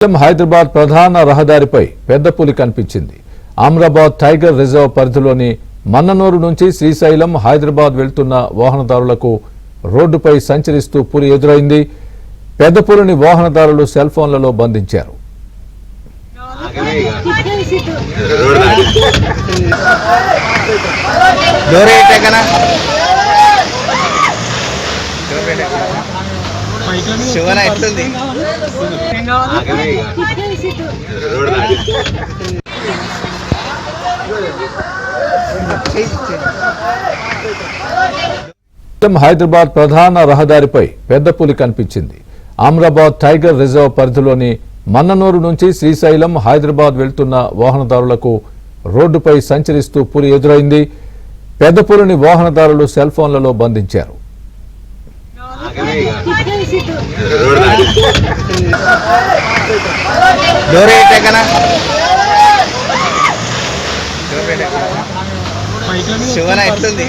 హైదరాబాద్ ప్రధాన రహదారిపై పెద్ద పులి కనిపించింది. అమ్రాబాద్ టైగర్ రిజర్వ్ పరిధిలోని మన్ననూరు నుంచి శ్రీశైలం హైదరాబాద్ వెళ్తున్న వాహనదారులకు రోడ్డుపై సంచరిస్తూ పులి ఎదురైంది. పెద్ద పులిని వాహనదారులు సెల్ ఫోన్లలో బంధించారు. శివన ఎట్లుంది హైదరాబాద్ ప్రధాన రహదారిపై పెద్ద పులి కనిపించింది. అమ్రాబాద్ టైగర్ రిజర్వ్ పరిధిలోని మన్ననూరు నుంచి శ్రీశైలం హైదరాబాద్ వెళ్తున్న వాహనదారులకు రోడ్డుపై సంచరిస్తూ పులి ఎదురైంది. పెద్ద పులిని వాహనదారులు సెల్ ఫోన్లలో బంధించారు. శివన ఎట్లుంది